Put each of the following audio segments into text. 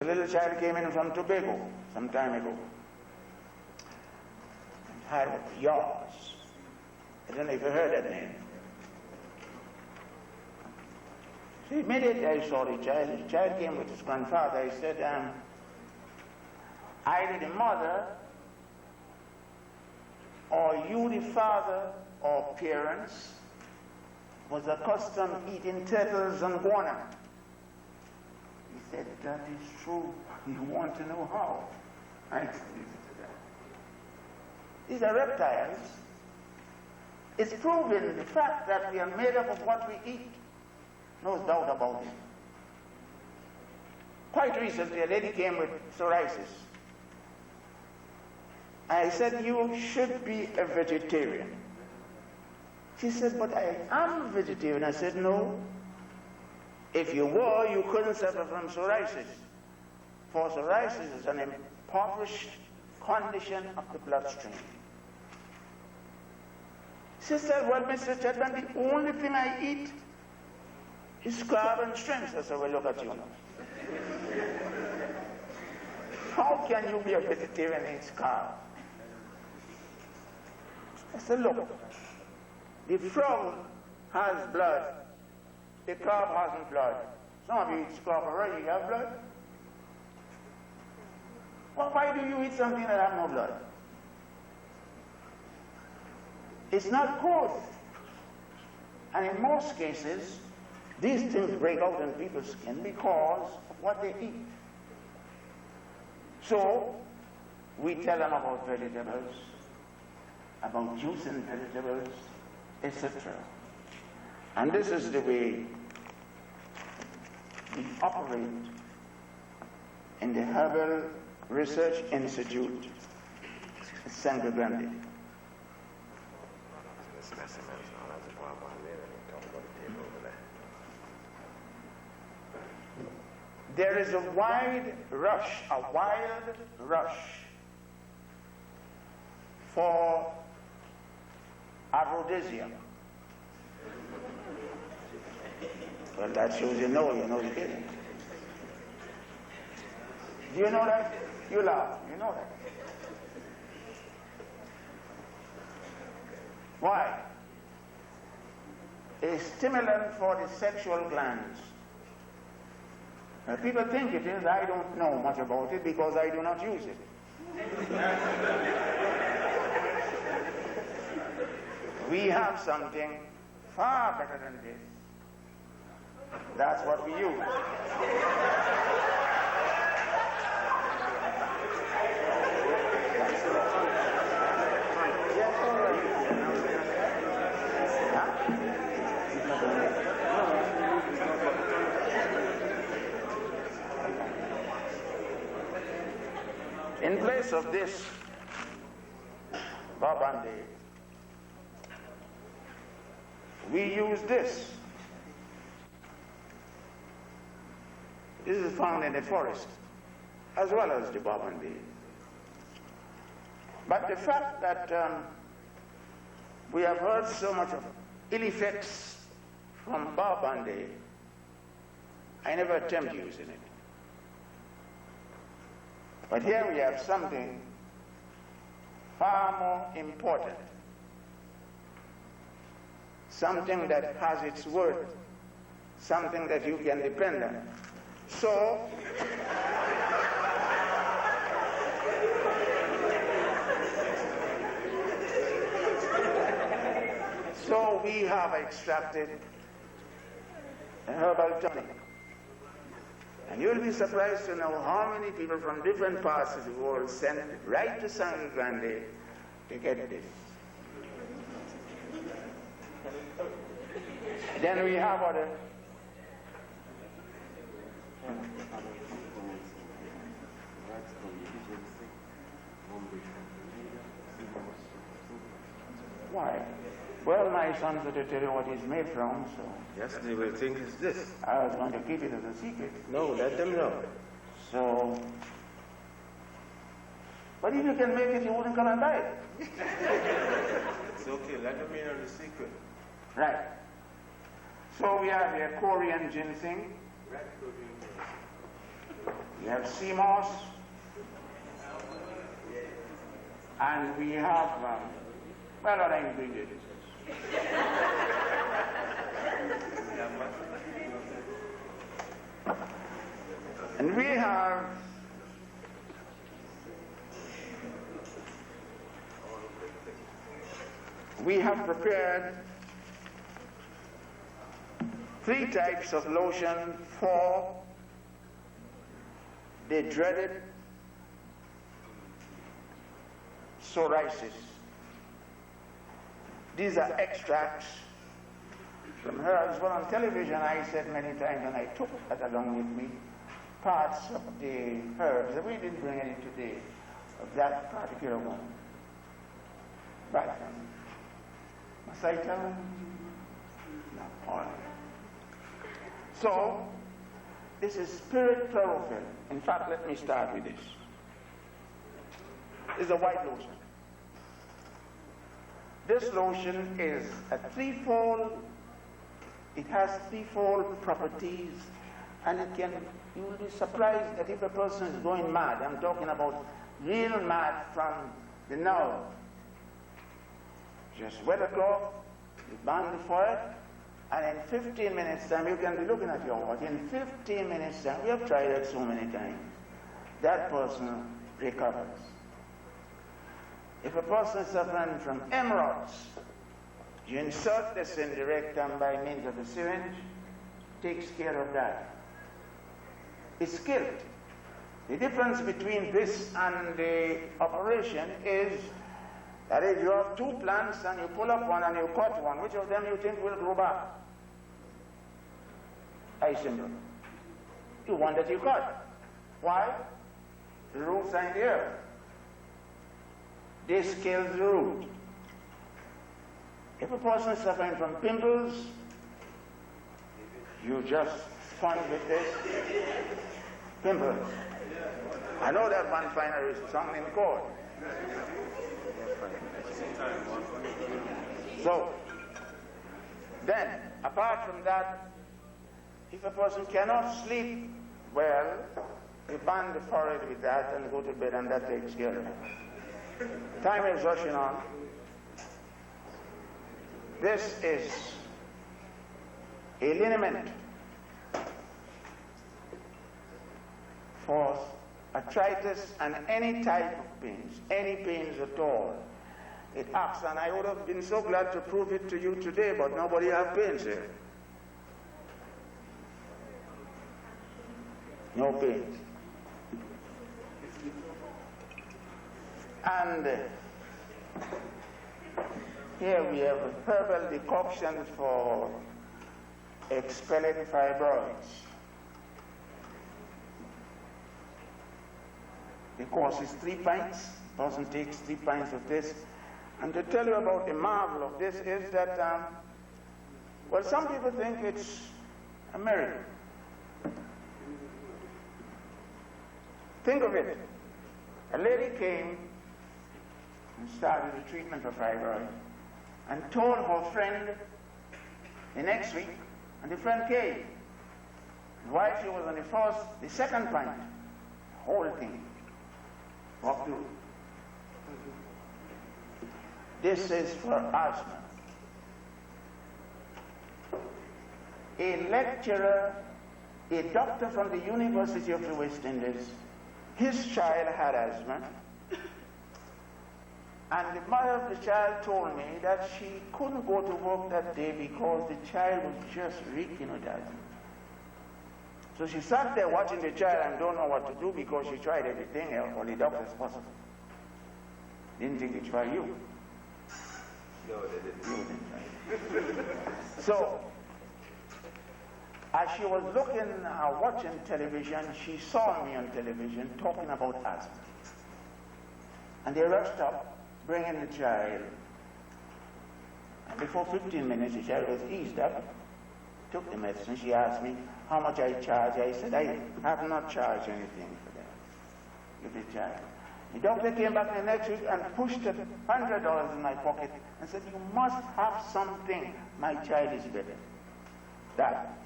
A little child came in from Tobago some time ago and had yaws. I don't know if you heard that name. So immediately I saw the child came with his grandfather. He said, either the mother or you the father or parents was accustomed eating turtles and guano. He said, that is true. You want to know how? I said, these are reptiles. It's proven the fact that we are made up of what we eat. No doubt about it. Quite recently, a lady came with psoriasis. I said, you should be a vegetarian. She said, but I am a vegetarian. I said, no. If you were, you couldn't suffer from psoriasis. For psoriasis is an impoverished condition of the bloodstream. She said, well, Mr. Chadbond, the only thing I eat is carb and shrimps. I said, well, look at you now. How can you be a vegetarian and eat carb? I said, look, the frog has blood. The carb hasn't blood. Some of you eat carb already, you have blood. Well, why do you eat something that has no blood? It's not good. And in most cases, these things break out in people's skin because of what they eat. So, we tell them about vegetables, about juicing vegetables, etc. And this is the way we operate in the Herbal Research Institute at Sangre Grande. There is a wild rush for aphrodisiac. Well, that shows you know the kidding. Do you know that? You laugh. You know that. Why? A stimulant for the sexual glands. Now, people think it is. I don't know much about it because I do not use it. We have something far better than this. That's what we use. In place of this babandi, we use this. This is found in the forest, as well as the babandi. But the fact that we have heard so much of ill effects from babandi, I never attempt using it. But here we have something far more important, something that has its worth, something that you can depend on. So, we have extracted a herbal tonic. And you'll be surprised to know how many people from different parts of the world send right to Sangre Grande to get this. Then we have other. Why? Well, my sons will tell you what it's made from, so. Yes, they will think it's this. I was going to keep it as a secret. No, let them know. So, but if you can make it, you wouldn't come and buy it. It's okay, let them in on the secret. Right. So we have here Korean ginseng. We have sea moss. And we have, other ingredients. And we have prepared 3 types of lotion for the dreaded psoriasis. These are extracts from herbs. Well, on television I said many times, and I took that along with me, parts of the herbs. We didn't bring any today of that particular one. Right. Must I tell them? No. All right. So, this is spirit chlorophyll. In fact, let me start with this. This is a white lotion. This lotion is a threefold, it has threefold properties, and you will be surprised that if a person is going mad, I'm talking about real mad from the nerve, just wet a cloth, you bind the forehead, and in 15 minutes time, you can be looking at your watch, in 15 minutes time, we have tried that so many times, that person recovers. If a person is suffering from hemorrhoids, you insert this in the rectum by means of a syringe, takes care of that. It's skilled. The difference between this and the operation is that if you have 2 plants and you pull up one and you cut one, which of them you think will grow back? I simple. You want that you cut. Why? The roots are in the earth. This kills the root. If a person is suffering from pimples, you just sponge with this. Pimples. I know that one finer is sung in court. So, then, apart from that, if a person cannot sleep well, you bind the forehead with that and go to bed, and that takes care of it. Time is rushing on. This is a liniment for arthritis and any type of pains, any pains at all. It acts, and I would have been so glad to prove it to you today, but nobody has pains here. No pains. And here we have a herbal decoction for expelling fibroids. The course is 3 pints. The person takes 3 pints of this. And to tell you about the marvel of this is that, well, some people think it's a miracle. Think of it. A lady came and started the treatment for fibroid and told her friend the next week, and the friend came. And while she was on the second pint, the whole thing walked through. This is for asthma. A lecturer, a doctor from the University of the West Indies, his child had asthma, and the mother of the child told me that she couldn't go to work that day because the child was just reeking with asthma. So she sat there watching the child and don't know what to do because she tried everything else, all the doctors possible. Didn't think to try you. No, they didn't. So, as she was watching television, she saw me on television talking about asthma. And they rushed up, bringing the child. And before 15 minutes, the child was eased up, took the medicine. She asked me how much I charge. I said, I have not charged anything for that. Give the child. The doctor came back the next week and pushed $100 in my pocket and said, you must have something. My child is better. That.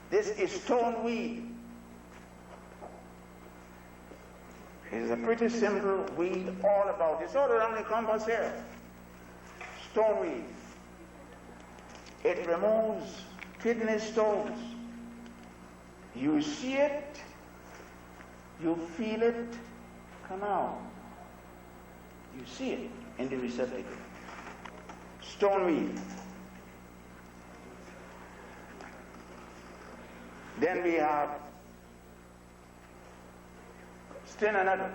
This is stone weed. It's a pretty simple weed all about. It's all around the campus here. Stoneweed. It removes kidney stones. You see it, you feel it come out. You see it in the receptacle. Stoneweed. Then we have stinanettle.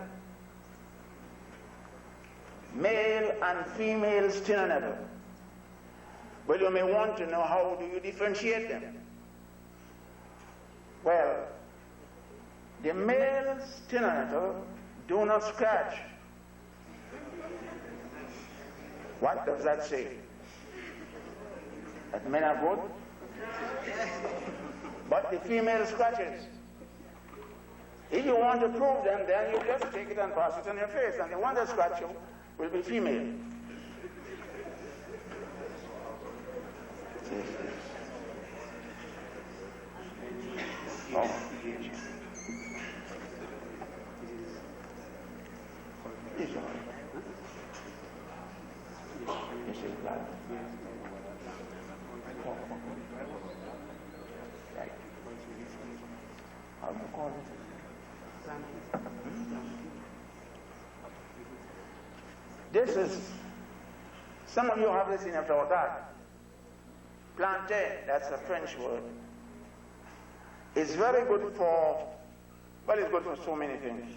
Male and female stinanettle. Well, you may want to know, how do you differentiate them? Well, the male stinanettle do not scratch. What does that say? That men are good? But the female scratches. If you want to prove them, then you just take it and pass it on your face, and the one that scratch you will be female. Oh. This one. This is blood. Right. How do you call it? This is, some of you have this in your thought that plantain, that's a French word. It's very good for, well, it's good for so many things.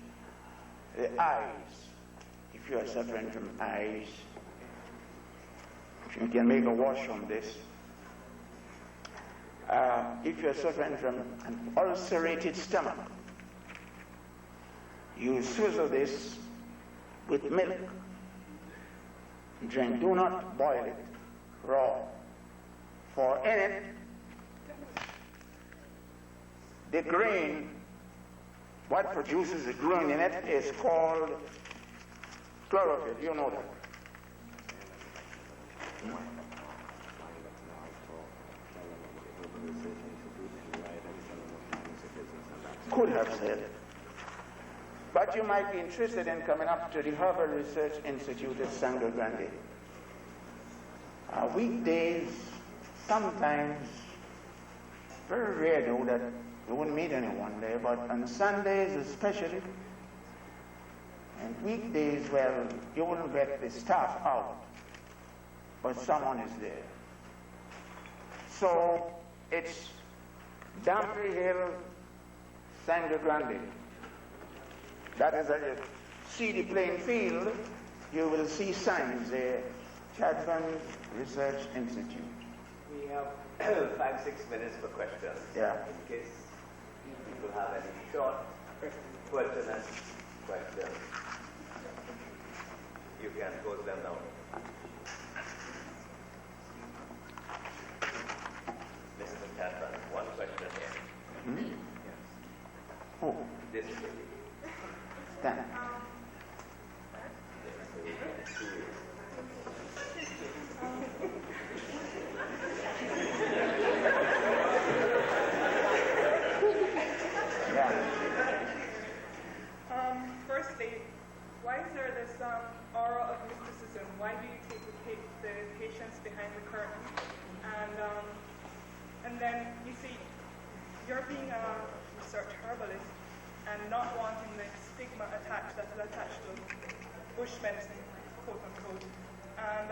The eyes, if you are suffering from eyes, you can make a wash from this. If you are suffering from an ulcerated stomach, you swizzle this with milk. Drink. Do not boil it raw. For in it, the grain, what produces the grain in it is called chlorophyll. You know that. Could have said. But you might be interested in coming up to the Herbal Research Institute at Sangre Grande. Weekdays, sometimes, very rare though that you wouldn't meet anyone there, but on Sundays especially, and weekdays, well, you wouldn't get the staff out, but someone is there. So it's Damprey Hill, Sangre Grande. That is, as you see the playing field, you will see signs there. Chadbond Research Institute. We have 5-6 minutes for questions. Yeah. In case people have any short, pertinent questions, you can pose them now. Mr. Chadbond, one question here. Hmm? Oh. This is Stand. Firstly, why is there this aura of mysticism? Why do you take the patients behind the curtain? And then you see, you're being a research herbalist and not wanting the stigma attached that is attached to bush medicine, quote unquote. And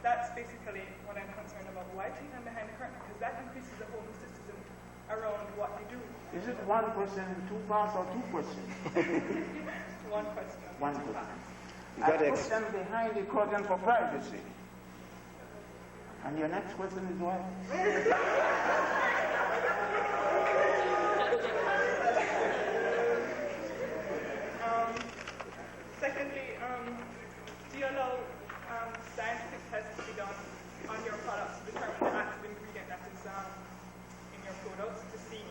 that's basically what I'm concerned about. Why take them behind the curtain? Because that increases the whole mysticism around what they do. Is it one question in two parts or two questions? One question. One question. I put them behind the curtain for privacy. And your next question is what? Secondly, do you allow scientific tests to be done on your products to determine the active ingredient that is in your products to see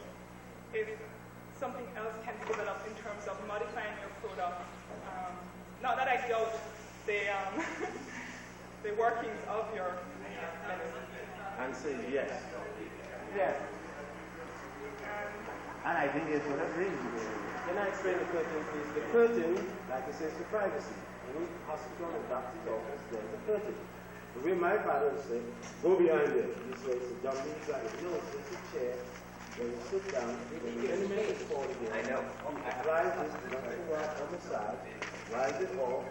if something else can be developed in terms of modifying your product? Not that I doubt the the workings of your medicine. Answer is yes. Yes. And I think it's what it is. Can I say explain the curtain, please. The curtain, like it says, for privacy. Any hospital and doctor's office, there's a curtain. The way my father would say, go behind there. This way, it's a jump inside. No, it's a chair. When you sit down, when the element is falling in, rise this nothing right on the side, rise it off,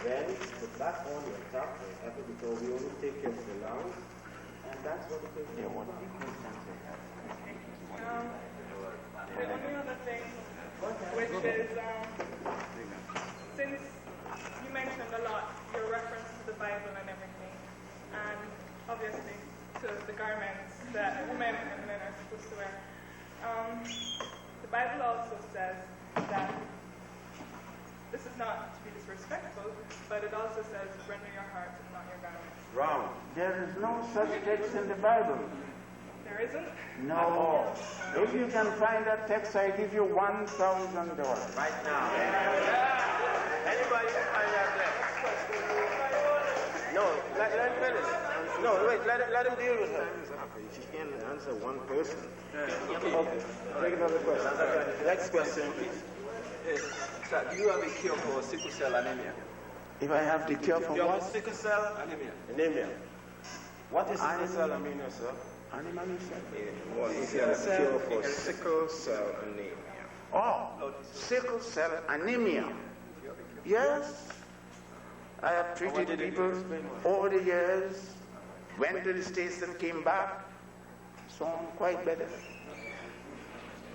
then put back on your top, because we only take care of the lungs, and that's what the curtain is. The only other thing, which is, since you mentioned a lot your reference to the Bible and everything, and obviously to the garments that women and men are supposed to wear, the Bible also says that, this is not to be disrespectful, but it also says, render your hearts and not your garments. Wrong. There is no such text in the Bible. There isn't? No. If you can find that text, I give you $1,000. Right now. Anybody can find that left? No, let him finish. No, wait, let him deal with her. She can't answer one person. Okay. Take another question. Next question, please. Yes. Sir, do you have a cure for sickle cell anemia? If I have the cure for what? Sickle cell Anemia. anemia. What is sickle cell anemia, sir? Animal cell. What is a cure for sickle cell anemia? Oh, sickle cell anemia. Yes. I have treated people over the years, went to the States and came back, so I'm quite better.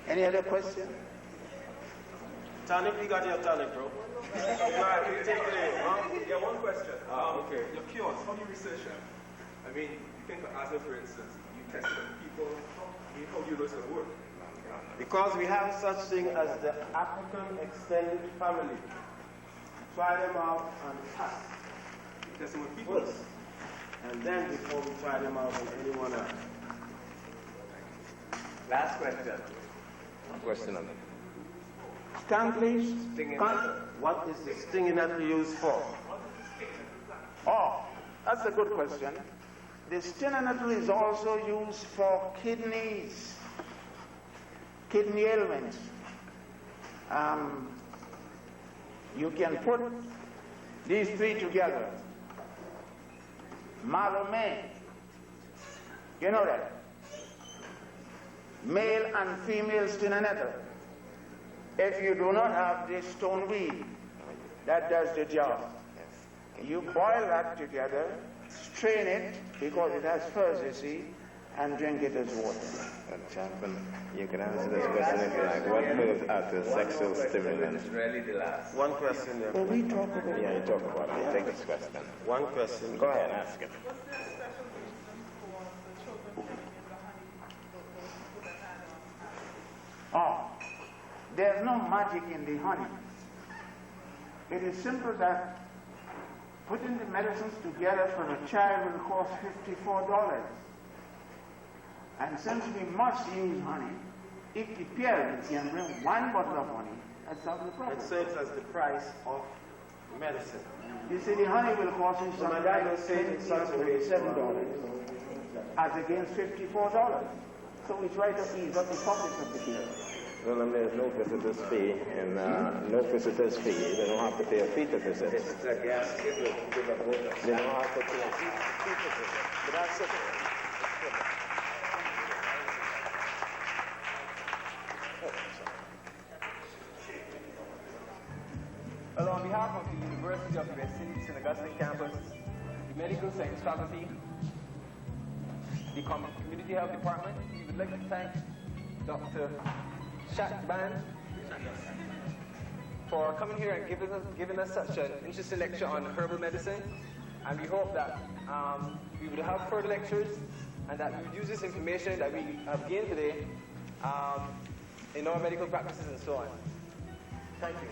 Any other question? Tonic, we got your tonic, bro. Alright, you take it in. Yeah, one question. Okay. Your cures, how do you research them? I mean, you think for asthma, for instance, you test it on people, how do you know it's going to work? Because we have such thing as the African extended family. Try them out on us Test them on people. first, and then before we try them out on anyone else. Last question. Question on Stand, please. What is the stinging nettle used for? Oh, that's a good question. The stinging nettle is also used for kidneys, kidney ailments. You can put these three together. Malomé, you know that? Male and female stinging nettle. If you do not have this stone weed, that does the job. You boil that together, strain it, because it has fuzz, you see, and drink it as water. Chapman, you can answer this question if you like. What goes after sexual stimulants? It's really the last. One question there. Well, we talk about Yeah, you talk about it. Take this question. One question. Go ahead, ask it. Was there a special reason for the children getting in the honey with their hand on? Oh, there's no magic in the honey. It is simple that putting the medicines together for a child will cost $54. And since we must use honey, if the parent can bring one bottle of honey, that's solves the problem. It serves as the price of medicine. You see, the honey will cost you So my something dad like was saying in such a way, $7 as against $54. So we try to ease up the public of the bill. Well, there's no visitor's fee, and no visitor's fee. They don't have to pay a fee to visit. This is a gas. Give a vote. They don't have to pay a fee to visit. But that's it. Well, on behalf of the University of the West Indies St. Augustine campus, the Medical Science faculty, the Community Health Department, we would like to thank Dr. Chadbond for coming here and giving us such an interesting lecture on herbal medicine. And we hope that we would have further lectures and that we would use this information that we have gained today in our medical practices and so on. Thank you.